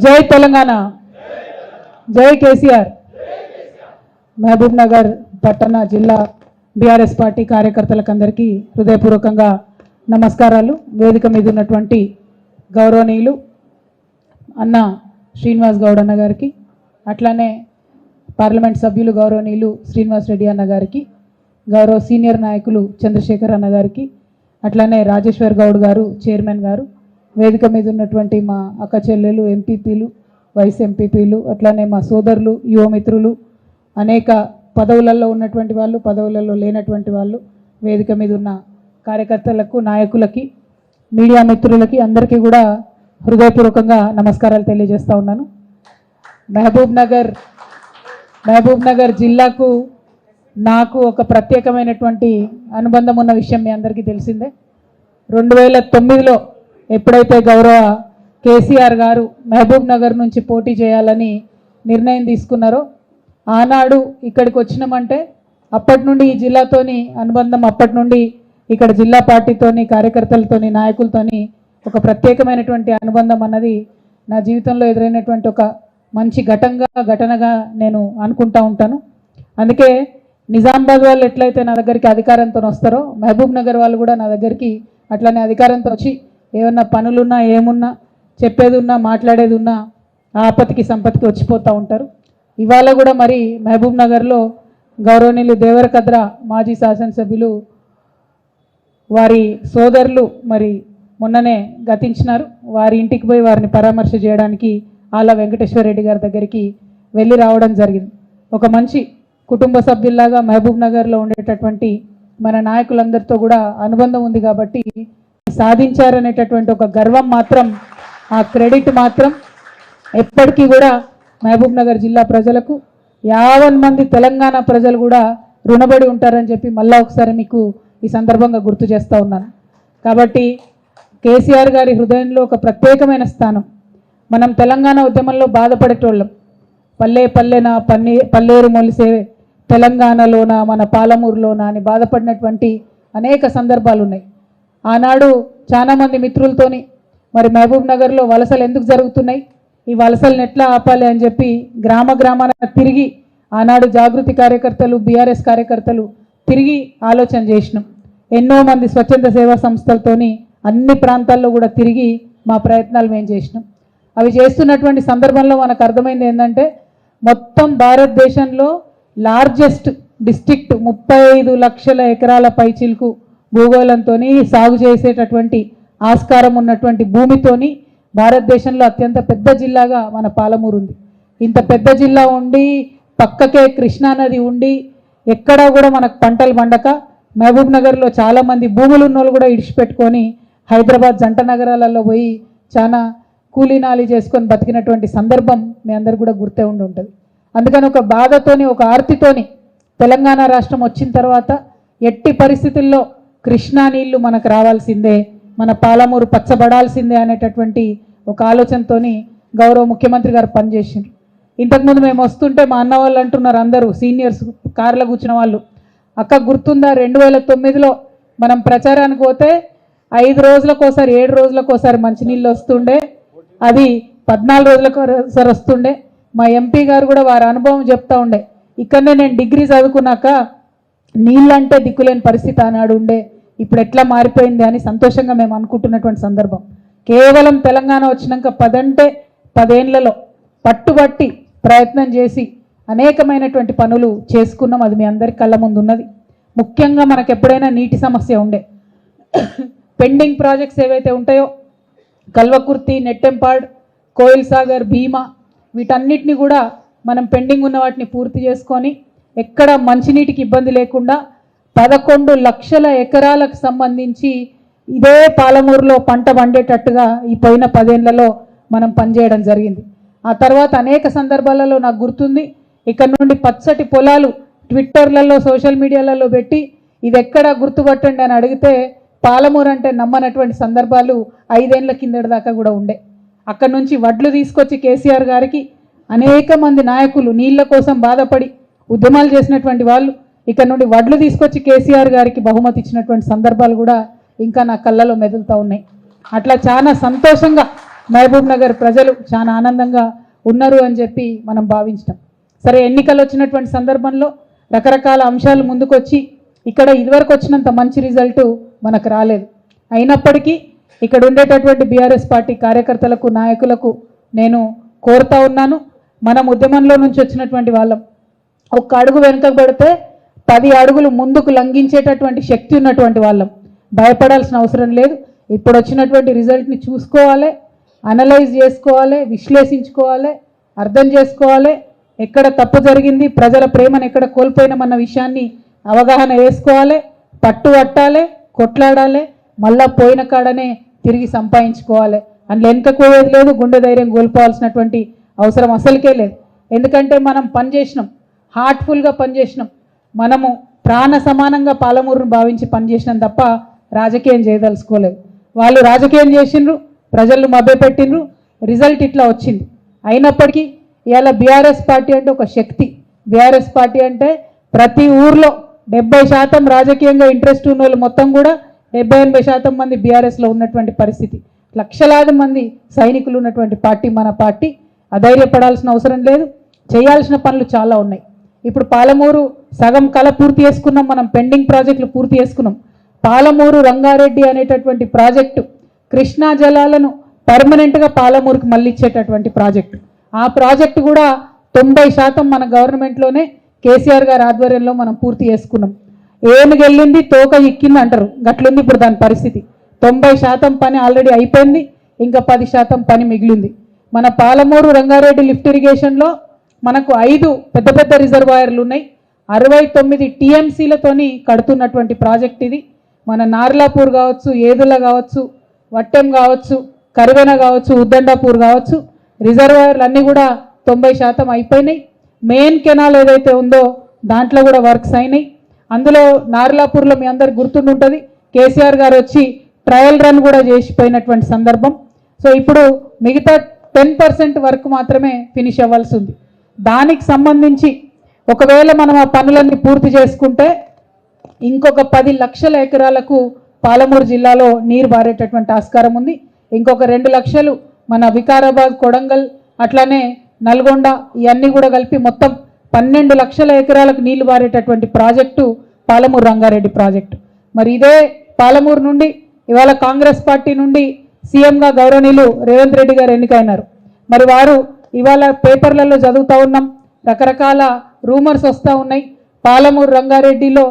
జై తెలంగాణ, జై కేసీఆర్. మహబూబ్ నగర్ పట్టణ జిల్లా బీఆర్ఎస్ పార్టీ కార్యకర్తలకు అందరికీ హృదయపూర్వకంగా నమస్కారాలు. వేదిక మీద ఉన్నటువంటి గౌరవనీయులు అన్న శ్రీనివాస్ గౌడ్ అన్న గారికి, అట్లానే పార్లమెంట్ సభ్యులు గౌరవనీయులు శ్రీనివాస్ రెడ్డి అన్న గారికి, గౌరవ సీనియర్ నాయకులు చంద్రశేఖర్ అన్న గారికి, అట్లానే రాజేశ్వర్ గౌడ్ గారు చైర్మన్ గారు, వేదిక మీద ఉన్నటువంటి మా అక్క చెల్లెలు ఎంపీపీలు, వైస్ ఎంపీపీలు, అట్లానే మా సోదరులు, యువమిత్రులు, అనేక పదవులలో ఉన్నటువంటి వాళ్ళు, పదవులలో లేనటువంటి వాళ్ళు, వేదిక మీద ఉన్న కార్యకర్తలకు, నాయకులకి, మీడియా మిత్రులకి అందరికీ కూడా హృదయపూర్వకంగా నమస్కారాలు తెలియజేస్తూ ఉన్నాను. మహబూబ్ నగర్ జిల్లాకు నాకు ఒక ప్రత్యేకమైనటువంటి అనుబంధం ఉన్న విషయం మీ అందరికీ తెలిసిందే. 2009లో ఎప్పుడైతే గౌరవ కేసీఆర్ గారు మహబూబ్ నగర్ నుంచి పోటీ చేయాలని నిర్ణయం తీసుకున్నారో, ఆనాడు ఇక్కడికి వచ్చినామంటే అప్పటి నుండి ఈ జిల్లాతోని అనుబంధం, అప్పటి నుండి ఇక్కడ జిల్లా పార్టీతోని, కార్యకర్తలతోని, నాయకులతోని ఒక ప్రత్యేకమైనటువంటి అనుబంధం అన్నది నా జీవితంలో ఎదురైనటువంటి ఒక మంచి ఘటనగా నేను అనుకుంటా ఉంటాను. అందుకే నిజామాబాద్ వాళ్ళు ఎట్లయితే నా దగ్గరికి అధికారంతో వస్తారో, మహబూబ్ నగర్ వాళ్ళు కూడా నా దగ్గరికి అట్లనే అధికారంతో వచ్చి ఏమన్నా పనులున్నా, ఏమున్నా, చెప్పేది ఉన్నా, మాట్లాడేది ఉన్నా ఆపత్తికి సంపత్తికి వచ్చిపోతూ ఉంటారు. ఇవాళ కూడా మరి మహబూబ్ నగర్లో గౌరవనీయులు దేవరకద్ర మాజీ శాసనసభ్యులు వారి సోదరులు మరి మొన్ననే గతించినారు. వారి ఇంటికి పోయి వారిని పరామర్శ చేయడానికి ఆల వెంకటేశ్వర రెడ్డి గారి దగ్గరికి వెళ్ళి రావడం జరిగింది. ఒక మంచి కుటుంబ సభ్యుల్లాగా మహబూబ్ నగర్లో ఉండేటటువంటి మన నాయకులందరితో కూడా అనుబంధం ఉంది కాబట్టి సాధించారనేటటువంటి ఒక గర్వం మాత్రం, ఆ క్రెడిట్ మాత్రం ఎప్పటికీ కూడా మహబూబ్ నగర్ జిల్లా ప్రజలకు 50 మంది తెలంగాణ ప్రజలు కూడా రుణపడి ఉంటారని చెప్పి మళ్ళా ఒకసారి మీకు ఈ సందర్భంగా గుర్తు చేస్తూ ఉన్నాను. కాబట్టి కేసీఆర్ గారి హృదయంలో ఒక ప్రత్యేకమైన స్థానం. మనం తెలంగాణ ఉద్యమంలో బాధపడేటోళ్ళం. పల్లెన పల్లేరు మొలిసే తెలంగాణలోన, మన పాలమూరులోన అని బాధపడినటువంటి అనేక సందర్భాలు ఉన్నాయి. ఆనాడు చాలామంది మిత్రులతోని మరి మహబూబ్ నగర్లో వలసలు ఎందుకు జరుగుతున్నాయి, ఈ వలసలను ఎట్లా ఆపాలి అని చెప్పి గ్రామాన తిరిగి ఆనాడు జాగృతి కార్యకర్తలు, బీఆర్ఎస్ కార్యకర్తలు తిరిగి ఆలోచన చేసినాం. ఎన్నో మంది స్వచ్ఛంద సేవా సంస్థలతోని అన్ని ప్రాంతాల్లో కూడా తిరిగి మా ప్రయత్నాలు మేము చేసినాం. అవి చేస్తున్నటువంటి సందర్భంలో మనకు అర్థమైంది ఏంటంటే, మొత్తం భారతదేశంలో లార్జెస్ట్ డిస్ట్రిక్ట్ 35 లక్షల ఎకరాల పైచిలకు భూగోళంతో సాగు చేసేటటువంటి ఆస్కారం ఉన్నటువంటి భూమితోని భారతదేశంలో అత్యంత పెద్ద జిల్లాగా మన పాలమూరు ఉంది. ఇంత పెద్ద జిల్లా ఉండి, పక్కకే కృష్ణానది ఉండి, ఎక్కడా కూడా మనకు పంటలు పండక మహబూబ్ నగర్లో చాలామంది భూములు ఉన్నోళ్ళు కూడా ఇడిచిపెట్టుకొని హైదరాబాద్ జంట నగరాలలో పోయి చాలా కూలీనాలి చేసుకొని బతికినటువంటి సందర్భం మీ అందరు కూడా గుర్తే ఉంటుంది. అందుకని ఒక బాధతోని, ఒక ఆర్తితోని తెలంగాణ రాష్ట్రం వచ్చిన తర్వాత ఎట్టి పరిస్థితుల్లో కృష్ణా నీళ్లు మనకు రావాల్సిందే, మన పాలమూరు పచ్చబడాల్సిందే అనేటటువంటి ఒక ఆలోచనతోని గౌరవ ముఖ్యమంత్రి గారు పనిచేసిండ్రు. ఇంతకుముందు మేము వస్తుంటే మా అన్న వాళ్ళు అంటున్నారు, అందరూ సీనియర్స్ కార్లో కూర్చున్న వాళ్ళు, అక్క గుర్తుందా 2009లో మనం ప్రచారానికి పోతే 5 రోజులకోసారి 7 రోజులకోసారి మంచినీళ్ళు వస్తుండే, అది 14 రోజులకోసారి వస్తుండే. మా ఎంపీ గారు కూడా వారి అనుభవం చెప్తా ఉండే, ఇక్కడనే నేను డిగ్రీ చదువుకున్నాక నీళ్ళంటే దిక్కులేని పరిస్థితి ఆనాడు ఉండే, ఇప్పుడు ఎట్లా మారిపోయింది అని సంతోషంగా మేము అనుకుంటున్నటువంటి సందర్భం. కేవలం తెలంగాణ వచ్చినాక 10 ఏళ్లలో పట్టుబట్టి ప్రయత్నం చేసి అనేకమైనటువంటి పనులు చేసుకున్నాం. అది మీ అందరి కళ్ళ ముందు ఉన్నది. ముఖ్యంగా మనకు ఎప్పుడైనా నీటి సమస్య ఉండే, పెండింగ్ ప్రాజెక్ట్స్ ఏవైతే ఉంటాయో కల్వకుర్తి, నెట్టెంపాడ్, కోయిల్ సాగర్, భీమా, వీటన్నిటిని కూడా మనం పెండింగ్ ఉన్న వాటిని పూర్తి చేసుకొని ఎక్కడ మంచినీటికి ఇబ్బంది లేకుండా 11 లక్షల ఎకరాలకు సంబంధించి ఇదే పాలమూరులో పంట పండేటట్టుగా ఈ పోయిన 10 ఏళ్లలో మనం పనిచేయడం జరిగింది. ఆ తర్వాత అనేక సందర్భాలలో నాకు గుర్తుంది, ఇక్కడ నుండి పచ్చటి పొలాలు ట్విట్టర్లలో, సోషల్ మీడియాలలో పెట్టి ఇది ఎక్కడ గుర్తుపట్టండి అని అడిగితే పాలమూరు అంటే నమ్మనటువంటి సందర్భాలు 5 ఏళ్ల కిందటి దాకా కూడా ఉండే. అక్కడ నుంచి వడ్లు తీసుకొచ్చి కేసీఆర్ గారికి అనేక మంది నాయకులు నీళ్ల కోసం బాధపడి ఉద్యమాలు చేసినటువంటి వాళ్ళు ఇక్కడ నుండి వడ్లు తీసుకొచ్చి కేసీఆర్ గారికి బహుమతి ఇచ్చినటువంటి సందర్భాలు కూడా ఇంకా నా కళ్ళలో మెదులుతూ ఉన్నాయి. అట్లా చాలా సంతోషంగా మహబూబ్ నగర్ ప్రజలు చాలా ఆనందంగా ఉన్నారు అని చెప్పి మనం భావించాం. సరే, ఎన్నికలు వచ్చినటువంటి సందర్భంలో రకరకాల అంశాలు ముందుకొచ్చి ఇక్కడ ఇదివరకు వచ్చినంత మంచి రిజల్ట్ మనకు రాలేదు. అయినప్పటికీ ఇక్కడ ఉండేటటువంటి బీఆర్ఎస్ పార్టీ కార్యకర్తలకు, నాయకులకు నేను కోరుతా ఉన్నాను, మనం ఉద్యమంలో నుంచి వచ్చినటువంటి వాళ్ళం. ఒక్క అడుగు వెనుకకు పెడితే 10 అడుగులు ముందుకు లంఘించేటటువంటి శక్తి ఉన్నటువంటి వాళ్ళం. భయపడాల్సిన అవసరం లేదు. ఇప్పుడు వచ్చినటువంటి రిజల్ట్ని చూసుకోవాలి, అనలైజ్ చేసుకోవాలి, విశ్లేషించుకోవాలి, అర్థం చేసుకోవాలి, ఎక్కడ తప్పు జరిగింది, ప్రజల ప్రేమను ఎక్కడ కోల్పోయినామన్న విషయాన్ని అవగాహన వేసుకోవాలి, పట్టు పట్టాలి, కొట్లాడాలి, మళ్ళా పోయిన కాడనే తిరిగి సంపాదించుకోవాలి. అందులో వెనుకపోయేది లేదు, గుండె ధైర్యం కోల్పోవాల్సినటువంటి అవసరం అసలుకే లేదు. ఎందుకంటే మనం పనిచేసినాం, హార్ట్ఫుల్గా పనిచేసినాం, మనము ప్రాణ సమానంగా పాలమూరును భావించి పనిచేసినాం తప్ప రాజకీయం చేయదలుచుకోలేదు. వాళ్ళు రాజకీయం చేసిండ్రు, ప్రజలను మభ్యపెట్టిండ్రు, రిజల్ట్ ఇట్లా వచ్చింది. అయినప్పటికీ ఇవాళ బీఆర్ఎస్ పార్టీ అంటే ఒక శక్తి. బీఆర్ఎస్ పార్టీ అంటే ప్రతి ఊర్లో 70% రాజకీయంగా ఇంట్రెస్ట్ ఉన్న వాళ్ళు మొత్తం కూడా 70-80% మంది బీఆర్ఎస్లో ఉన్నటువంటి పరిస్థితి. లక్షలాది మంది సైనికులు ఉన్నటువంటి పార్టీ మన పార్టీ. అధైర్యపడాల్సిన అవసరం లేదు, చేయాల్సిన పనులు చాలా ఉన్నాయి. ఇప్పుడు పాలమూరు సగం కళ పూర్తి చేసుకున్నాం, మనం పెండింగ్ ప్రాజెక్టులు పూర్తి చేసుకున్నాం. పాలమూరు రంగారెడ్డి అనేటటువంటి ప్రాజెక్టు కృష్ణా జలాలను పర్మనెంట్గా పాలమూరుకి మళ్ళిచ్చేటటువంటి ప్రాజెక్టు. ఆ ప్రాజెక్టు కూడా 90% మన గవర్నమెంట్లోనే కేసీఆర్ గారి ఆధ్వర్యంలో మనం పూర్తి చేసుకున్నాం. ఏనుగెళ్ళింది తోక ఎక్కింది అంటారు, గట్లుంది ఇప్పుడు దాని పరిస్థితి. 90% పని ఆల్రెడీ అయిపోయింది, ఇంకా 10% పని మిగిలింది. మన పాలమూరు రంగారెడ్డి లిఫ్ట్ ఇరిగేషన్లో మనకు 5 పెద్ద పెద్ద రిజర్వాయర్లు ఉన్నాయి. 69 TMCలతోని కడుతున్నటువంటి ప్రాజెక్ట్ ఇది. మన నార్లాపూర్ కావచ్చు, ఏదుల కావచ్చు, వట్టెం కావచ్చు, కరివెన కావచ్చు, ఉద్దండాపూర్ కావచ్చు, రిజర్వాయర్లు అన్నీ కూడా 90% అయిపోయినాయి. మెయిన్ కెనాల్ ఏదైతే ఉందో దాంట్లో కూడా వర్క్స్ అయినాయి. అందులో నార్లాపూర్లో మీ అందరు గుర్తుంటుంది, కేసీఆర్ గారు వచ్చి ట్రయల్ రన్ కూడా చేసిపోయినటువంటి సందర్భం. సో ఇప్పుడు మిగతా 10% వర్క్ మాత్రమే ఫినిష్ అవ్వాల్సి ఉంది. దానికి సంబంధించి ఒకవేళ మనం ఆ పనులన్నీ పూర్తి చేసుకుంటే ఇంకొక 10 లక్షల ఎకరాలకు పాలమూరు జిల్లాలో నీరు బారేటటువంటి ఆస్కారం ఉంది. ఇంకొక 2 లక్షలు మన వికారాబాద్, కొడంగల్, అట్లానే నల్గొండ ఇవన్నీ కూడా కలిపి మొత్తం 12 లక్షల ఎకరాలకు నీళ్లు బారేటటువంటి ప్రాజెక్టు పాలమూరు రంగారెడ్డి ప్రాజెక్టు. మరి ఇదే పాలమూరు నుండి ఇవాళ కాంగ్రెస్ పార్టీ నుండి సీఎంగా గౌరవనీయులు రేవంత్ రెడ్డి గారు ఎన్నికైనారు. మరి వారు ఇవాళ పేపర్లలో చదువుతూ ఉన్నాం, రకరకాల రూమర్స్ వస్తూ ఉన్నాయి. పాలమూరు రంగారెడ్డిలో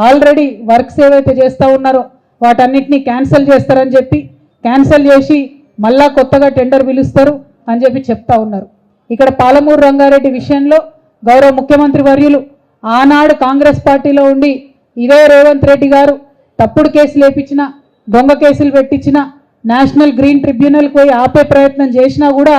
ఆల్రెడీ వర్క్స్ ఏవైతే చేస్తూ ఉన్నారో వాటన్నిటినీ క్యాన్సిల్ చేస్తారని చెప్పి, క్యాన్సిల్ చేసి మళ్ళా కొత్తగా టెండర్ పిలుస్తారు అని చెప్పి చెప్తా ఉన్నారు. ఇక్కడ పాలమూరు రంగారెడ్డి విషయంలో గౌరవ ముఖ్యమంత్రి వర్యులు ఆనాడు కాంగ్రెస్ పార్టీలో ఉండి ఇదే రేవంత్ రెడ్డి గారు తప్పుడు కేసులు వేపించిన, దొంగ కేసులు పెట్టించిన, నేషనల్ గ్రీన్ ట్రిబ్యునల్కి పోయి ఆపే ప్రయత్నం చేసినా కూడా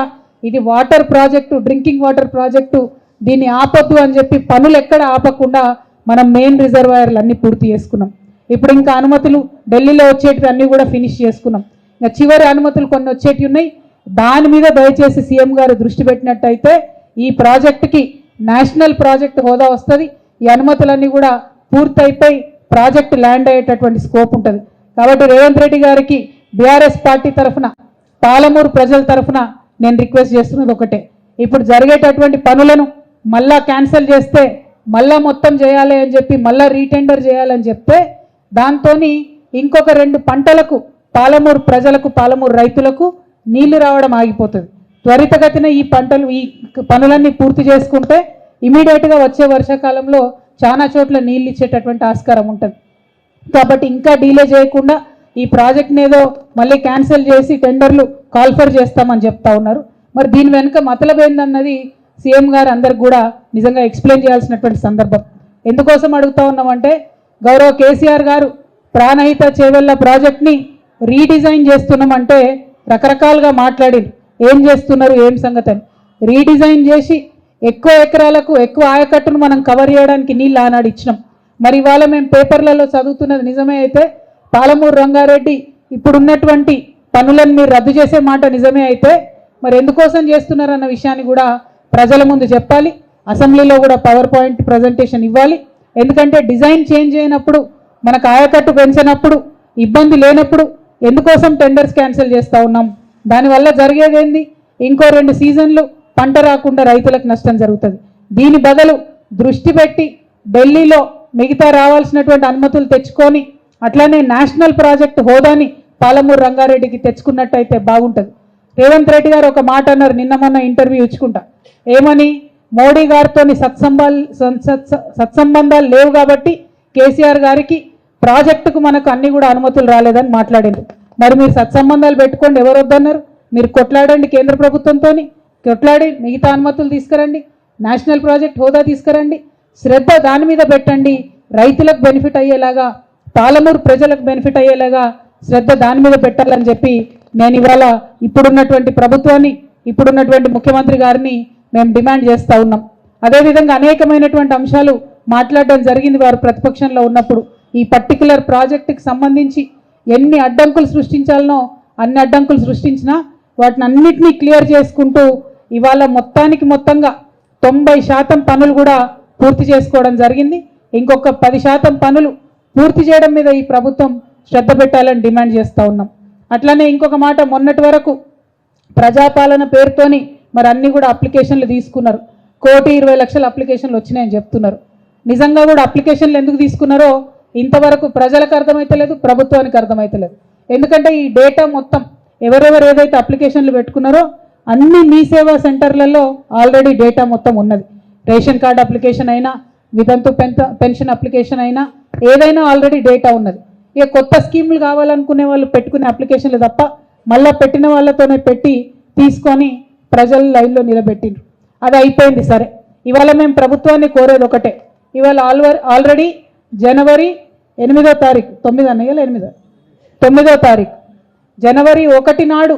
ఇది water project, drinking water project, దీన్ని ఆపొద్దు అని చెప్పి పనులు ఎక్కడ ఆపకుండా మనం మెయిన్ రిజర్వాయర్లు అన్నీ పూర్తి చేసుకున్నాం. ఇప్పుడు ఇంకా అనుమతులు ఢిల్లీలో వచ్చేటివి అన్నీ కూడా ఫినిష్ చేసుకున్నాం. ఇంకా చివరి అనుమతులు కొన్ని వచ్చేటివి ఉన్నాయి. దాని మీద దయచేసి సీఎం గారు దృష్టి పెట్టినట్టయితే ఈ ప్రాజెక్టుకి నేషనల్ ప్రాజెక్ట్ హోదా వస్తుంది. ఈ అనుమతులన్నీ కూడా పూర్తయిపోయి ప్రాజెక్టు ల్యాండ్ అయ్యేటటువంటి స్కోప్ ఉంటుంది. కాబట్టి రేవంత్ రెడ్డి గారికి బీఆర్ఎస్ పార్టీ తరఫున, పాలమూరు ప్రజల తరఫున నేను రిక్వెస్ట్ చేస్తున్నది ఒకటే, ఇప్పుడు జరిగేటటువంటి పనులను మళ్ళా క్యాన్సిల్ చేస్తే మళ్ళా మొత్తం చేయాలి అని చెప్పి మళ్ళా రీటెండర్ చేయాలని చెప్తే దాంతో ఇంకొక 2 పంటలకు పాలమూరు ప్రజలకు, పాలమూరు రైతులకు నీళ్లు రావడం ఆగిపోతుంది. త్వరితగతిన ఈ పనులన్నీ పూర్తి చేసుకుంటే ఇమీడియట్గా వచ్చే వర్షాకాలంలో చాలా చోట్ల నీళ్ళు ఇచ్చేటటువంటి ఆస్కారం ఉంటుంది. కాబట్టి ఇంకా డీలే చేయకుండా ఈ ప్రాజెక్ట్ని ఏదో మళ్ళీ క్యాన్సిల్ చేసి టెండర్లు కాల్ఫర్ చేస్తామని చెప్తా ఉన్నారు. మరి దీని వెనుక మతలబ్ ఏందన్నది సీఎం గారు అందరికి కూడా నిజంగా ఎక్స్ప్లెయిన్ చేయాల్సినటువంటి సందర్భం. ఎందుకోసం అడుగుతా ఉన్నామంటే గౌరవ కేసీఆర్ గారు ప్రాణహిత చేవెళ్ళ ప్రాజెక్ట్ని రీడిజైన్ చేస్తున్నామంటే రకరకాలుగా మాట్లాడింది, ఏం చేస్తున్నారు, ఏం సంగతి అని. రీడిజైన్ చేసి ఎక్కువ ఎకరాలకు ఎక్కువ ఆయకట్టును మనం కవర్ చేయడానికి నీళ్ళు ఆనాడు ఇచ్చినాం. మరి ఇవాళ మేము పేపర్లలో చదువుతున్నది నిజమే అయితే పాలమూరు రంగారెడ్డి ఇప్పుడున్నటువంటి పనులను మీరు రద్దు చేసే మాట నిజమే అయితే మరి ఎందుకోసం చేస్తున్నారన్న విషయాన్ని కూడా ప్రజల ముందు చెప్పాలి. అసెంబ్లీలో కూడా పవర్ పాయింట్ ప్రజెంటేషన్ ఇవ్వాలి. ఎందుకంటే డిజైన్ చేంజ్ అయినప్పుడు, మనకు ఆయకట్టు పెంచినప్పుడు, ఇబ్బంది లేనప్పుడు ఎందుకోసం టెండర్స్ క్యాన్సిల్ చేస్తూ ఉన్నాం, దానివల్ల జరిగేది ఏంది? ఇంకో 2 సీజన్లు పంట రాకుండా రైతులకు నష్టం జరుగుతుంది. దీని బదులు దృష్టి పెట్టి ఢిల్లీలో మిగతా రావాల్సినటువంటి అనుమతులు తెచ్చుకొని అట్లానే నేషనల్ ప్రాజెక్ట్ హోదాని పాలమూరు రంగారెడ్డికి తెచ్చుకున్నట్టయితే బాగుంటుంది. రేవంత్ రెడ్డి గారు ఒక మాట అన్నారు నిన్న మొన్న ఇంటర్వ్యూ ఇచ్చుకుంటా. ఏమని? మోడీ గారితో సత్సంబంధాలు లేవు కాబట్టి కేసీఆర్ గారికి ప్రాజెక్టుకు మనకు అన్ని కూడా అనుమతులు రాలేదని మాట్లాడింది. మరి మీరు సత్సంబంధాలు పెట్టుకోండి, ఎవరు వద్దన్నారు? మీరు కొట్లాడండి, కేంద్ర ప్రభుత్వంతో కొట్లాడి మిగతా అనుమతులు తీసుకురండి, నేషనల్ ప్రాజెక్ట్ హోదా తీసుకురండి, శ్రద్ధ దాని మీద పెట్టండి. రైతులకు బెనిఫిట్ అయ్యేలాగా, పాలమూరు ప్రజలకు బెనిఫిట్ అయ్యేలాగా శ్రద్ధ దాని మీద పెట్టాలని చెప్పి నేను ఇవాళ ఇప్పుడున్నటువంటి ప్రభుత్వాన్ని, ఇప్పుడున్నటువంటి ముఖ్యమంత్రి గారిని మేము డిమాండ్ చేస్తూ ఉన్నాం. అదేవిధంగా అనేకమైనటువంటి అంశాలు మాట్లాడడం జరిగింది వారు ప్రతిపక్షంలో ఉన్నప్పుడు. ఈ పర్టికులర్ ప్రాజెక్టుకి సంబంధించి ఎన్ని అడ్డంకులు సృష్టించాలనో అన్ని అడ్డంకులు సృష్టించినా వాటిని అన్నిటినీ క్లియర్ చేసుకుంటూ ఇవాళ మొత్తంగా 90% పనులు కూడా పూర్తి చేసుకోవడం జరిగింది. ఇంకొక 10% పనులు పూర్తి చేయడం మీద ఈ ప్రభుత్వం శ్రద్ధ పెట్టాలని డిమాండ్ చేస్తూ ఉన్నాం. అట్లనే ఇంకొక మాట, మొన్నటి వరకు ప్రజాపాలన పేరుతోని మరి అన్ని కూడా అప్లికేషన్లు తీసుకున్నారు. 1,20,00,000 అప్లికేషన్లు వచ్చినాయని చెప్తున్నారు. నిజంగా కూడా అప్లికేషన్లు ఎందుకు తీసుకున్నారో ఇంతవరకు ప్రజలకు అర్థమైతలేదు, ప్రభుత్వానికి అర్థమైతలేదు. ఎందుకంటే ఈ డేటా మొత్తం ఎవరెవరు ఏదైతే అప్లికేషన్లు పెట్టుకున్నారో అన్ని మీ సేవా సెంటర్లలో ఆల్రెడీ డేటా మొత్తం ఉన్నది. రేషన్ కార్డు అప్లికేషన్ అయినా, వితంతు పెన్షన్ అప్లికేషన్ అయినా, ఏదైనా ఆల్రెడీ డేటా ఉన్నది. ఇక కొత్త స్కీములు కావాలనుకునే వాళ్ళు పెట్టుకునే అప్లికేషన్లు తప్ప మళ్ళీ పెట్టిన వాళ్ళతోనే పెట్టి తీసుకొని ప్రజల లైన్లో నిలబెట్టిండ్రు. అది అయిపోయింది. సరే, ఇవాళ మేము ప్రభుత్వాన్ని కోరేది ఒకటే. ఇవాళ ఆల్రెడీ జనవరి 8వ తారీఖు, 9 అన్నయ్యలు 9వ తారీఖు జనవరి 1 నాడు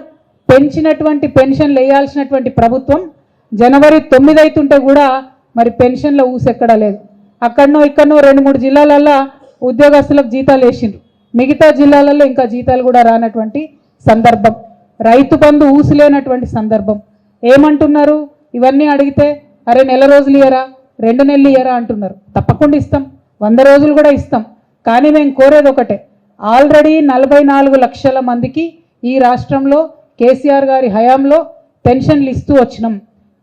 పెంచినటువంటి పెన్షన్లు వేయాల్సినటువంటి ప్రభుత్వం జనవరి 9 అవుతుంటే కూడా మరి పెన్షన్ల ఊసెక్కడా లేదు. అక్కడనో ఇక్కడనో 2-3 జిల్లాలల్లో ఉద్యోగస్తులకు జీతాలు వేసిండ్రు, మిగతా జిల్లాలలో ఇంకా జీతాలు కూడా రానటువంటి సందర్భం, రైతు బంధు ఊసులేనటువంటి సందర్భం. ఏమంటున్నారు? ఇవన్నీ అడిగితే అరే నెల రోజులు ఇయ్యరా, 2 నెలలు ఇయ్యరా అంటున్నారు. తప్పకుండా ఇస్తాం, 100 రోజులు కూడా ఇస్తాం. కానీ మేము కోరేది ఒకటే, ఆల్రెడీ 44 లక్షల మందికి ఈ రాష్ట్రంలో కేసీఆర్ గారి హయాంలో పెన్షన్లు ఇస్తూ వచ్చినాం.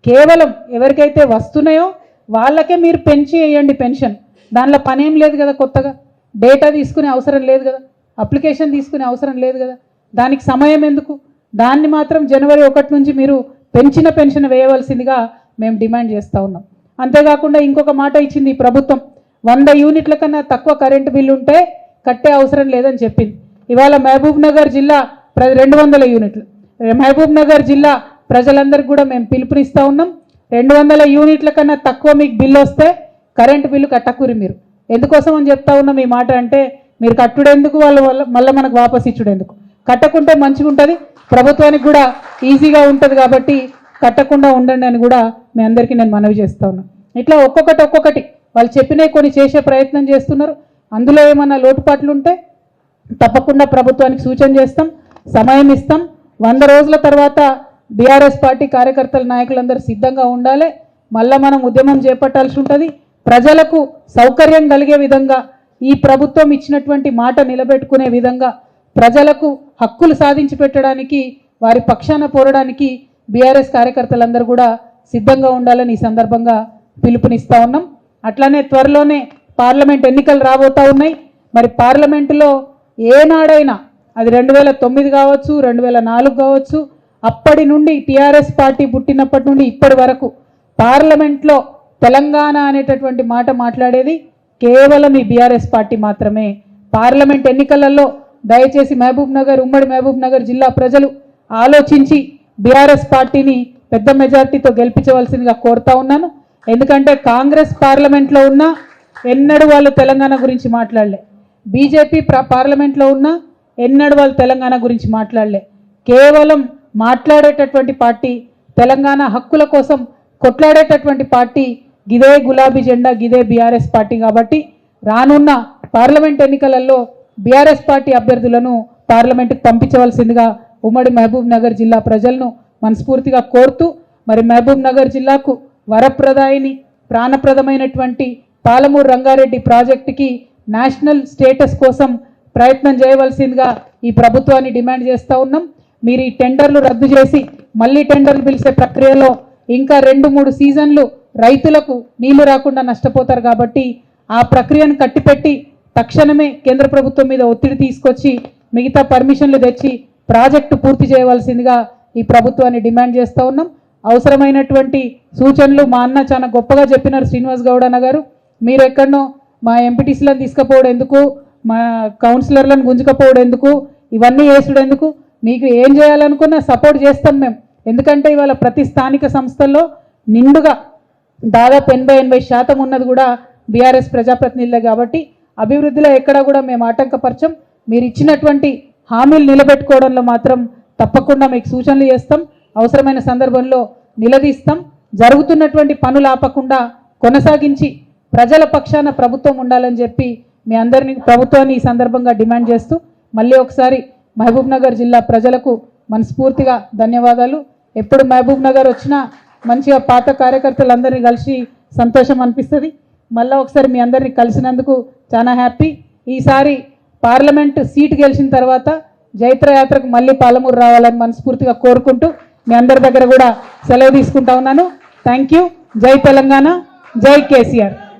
కేవలం ఎవరికైతే వస్తున్నాయో వాళ్ళకే మీరు పెంచి వేయండి పెన్షన్. దానిలో పనేం లేదు కదా, కొత్తగా డేటా తీసుకునే అవసరం లేదు కదా, అప్లికేషన్ తీసుకునే అవసరం లేదు కదా, దానికి సమయం ఎందుకు? దాన్ని మాత్రం జనవరి 1 నుంచి మీరు పెంచిన పెన్షన్ వేయవలసిందిగా మేము డిమాండ్ చేస్తూ ఉన్నాం. అంతేకాకుండా ఇంకొక మాట ఇచ్చింది ఈ ప్రభుత్వం, 100 యూనిట్ల కన్నా తక్కువ కరెంటు బిల్లు ఉంటే కట్టే అవసరం లేదని చెప్పింది. ఇవాళ మహబూబ్ నగర్ జిల్లా 200 యూనిట్లు, మహబూబ్ నగర్ జిల్లా ప్రజలందరికీ కూడా మేము పిలుపునిస్తూ ఉన్నాం. 200 యూనిట్ల కన్నా తక్కువ మీకు బిల్లు వస్తే కరెంటు బిల్లు కట్టకూరి. మీరు ఎందుకోసం అని చెప్తా ఉన్నాం ఈ మాట అంటే, మీరు కట్టుడెందుకు, మళ్ళీ మనకు వాపస్ ఇచ్చుడెందుకు? కట్టకుంటే మంచిగా ఉంటుంది, ప్రభుత్వానికి కూడా ఈజీగా ఉంటుంది కాబట్టి కట్టకుండా ఉండండి అని కూడా మీ అందరికీ నేను మనవి చేస్తూ ఉన్నాను. ఇట్లా ఒక్కొక్కటి వాళ్ళు చెప్పినవి కొన్ని చేసే ప్రయత్నం చేస్తున్నారు. అందులో ఏమన్నా లోటుపాట్లు ఉంటే తప్పకుండా ప్రభుత్వానికి సూచన చేస్తాం, సమయం ఇస్తాం. 100 రోజుల తర్వాత బీఆర్ఎస్ పార్టీ కార్యకర్తల నాయకులందరూ సిద్ధంగా ఉండాలి. మళ్ళీ మనం ఉద్యమం చేపట్టాల్సి ఉంటుంది. ప్రజలకు సౌకర్యం కలిగే విధంగా, ఈ ప్రభుత్వం ఇచ్చినటువంటి మాట నిలబెట్టుకునే విధంగా, ప్రజలకు హక్కులు సాధించి పెట్టడానికి, వారి పక్షాన పోరడానికి బీఆర్ఎస్ కార్యకర్తలందరూ కూడా సిద్ధంగా ఉండాలని ఈ సందర్భంగా పిలుపునిస్తూ ఉన్నాం. అట్లానే త్వరలోనే పార్లమెంట్ ఎన్నికలు రాబోతూ ఉన్నాయి. మరి పార్లమెంటులో ఏనాడైనా, అది 2009 కావచ్చు, 2004 కావచ్చు, అప్పటి నుండి టీఆర్ఎస్ పార్టీ పుట్టినప్పటి నుండి ఇప్పటి వరకు పార్లమెంట్లో తెలంగాణ అనేటటువంటి మాట మాట్లాడేది కేవలం ఈ బీఆర్ఎస్ పార్టీ మాత్రమే. పార్లమెంట్ ఎన్నికలలో దయచేసి ఉమ్మడి మహబూబ్ నగర్ జిల్లా ప్రజలు ఆలోచించి బీఆర్ఎస్ పార్టీని పెద్ద మెజార్టీతో గెలిపించవలసిందిగా కోరుతా ఉన్నాను. ఎందుకంటే కాంగ్రెస్ పార్లమెంట్లో ఉన్నా ఎన్నడూ వాళ్ళు తెలంగాణ గురించి మాట్లాడలే, బీజేపీ పార్లమెంట్లో ఉన్నా ఎన్నడూ వాళ్ళు తెలంగాణ గురించి మాట్లాడలే. కేవలం మాట్లాడేటటువంటి పార్టీ, తెలంగాణ హక్కుల కోసం కొట్లాడేటటువంటి పార్టీ గిదే గులాబీ జెండా, గిదే బీఆర్ఎస్ పార్టీ. కాబట్టి రానున్న పార్లమెంట్ ఎన్నికలలో బీఆర్ఎస్ పార్టీ అభ్యర్థులను పార్లమెంటుకు పంపించవలసిందిగా ఉమ్మడి మహబూబ్ నగర్ జిల్లా ప్రజలను మనస్ఫూర్తిగా కోరుతూ, మరి మహబూబ్ నగర్ జిల్లాకు వరప్రదాయిని, ప్రాణప్రదమైనటువంటి పాలమూరు రంగారెడ్డి ప్రాజెక్టుకి నేషనల్ స్టేటస్ కోసం ప్రయత్నం చేయవలసిందిగా ఈ ప్రభుత్వాన్ని డిమాండ్ చేస్తూ ఉన్నాం. మీరు ఈ టెండర్లు రద్దు చేసి మళ్ళీ టెండర్లు పిలిచే ప్రక్రియలో ఇంకా 2-3 సీజన్లు రైతులకు నీళ్లు రాకుండా నష్టపోతారు కాబట్టి ఆ ప్రక్రియను కట్టిపెట్టి తక్షణమే కేంద్ర ప్రభుత్వం మీద ఒత్తిడి తీసుకొచ్చి మిగతా పర్మిషన్లు తెచ్చి ప్రాజెక్టు పూర్తి చేయవలసిందిగా ఈ ప్రభుత్వాన్ని డిమాండ్ చేస్తూ ఉన్నాం. అవసరమైనటువంటి సూచనలు మా అన్న చాలా గొప్పగా చెప్పినారు శ్రీనివాస్ గౌడ్ అన్న గారు. మీరు ఎక్కడనో మా ఎంపీటీసీలను తీసుకుపోవడం ఎందుకు, మా కౌన్సిలర్లను గుంజుకపోవడం ఎందుకు, ఇవన్నీ చేసుడు ఎందుకు, మీకు ఏం చేయాలనుకున్నా సపోర్ట్ చేస్తాం మేము. ఎందుకంటే ఇవాళ ప్రతి స్థానిక సంస్థల్లో నిండుగా దాదాపు 80-80% ఉన్నది కూడా బీఆర్ఎస్ ప్రజాప్రతినిధులే కాబట్టి అభివృద్ధిలో ఎక్కడా కూడా మేము ఆటంకపరచం. మీరు ఇచ్చినటువంటి హామీలు నిలబెట్టుకోవడంలో మాత్రం తప్పకుండా మీకు సూచనలు చేస్తాం. అవసరమైన సందర్భంలో నిలదీస్తాం. జరుగుతున్నటువంటి పనులు ఆపకుండా కొనసాగించి ప్రజల పక్షాన ప్రభుత్వం ఉండాలని చెప్పి మీ అందరినీ ప్రభుత్వాన్ని ఈ సందర్భంగా డిమాండ్ చేస్తూ మళ్ళీ ఒకసారి మహబూబ్ నగర్ జిల్లా ప్రజలకు మనస్ఫూర్తిగా ధన్యవాదాలు. ఎప్పుడు మహబూబ్ నగర్ వచ్చినా మంచిగా పాత కార్యకర్తలందరినీ కలిసి సంతోషం అనిపిస్తుంది. మళ్ళీ ఒకసారి మీ అందరినీ కలిసినందుకు చాలా హ్యాపీ. ఈసారి పార్లమెంట్ సీటు గెలిచిన తర్వాత జైత్రయాత్రకు మళ్ళీ పాలమూరు రావాలని మనస్ఫూర్తిగా కోరుకుంటూ మీ అందరి దగ్గర కూడా సెలవు తీసుకుంటా ఉన్నాను. Thank you. జై తెలంగాణ, జై కేసీఆర్.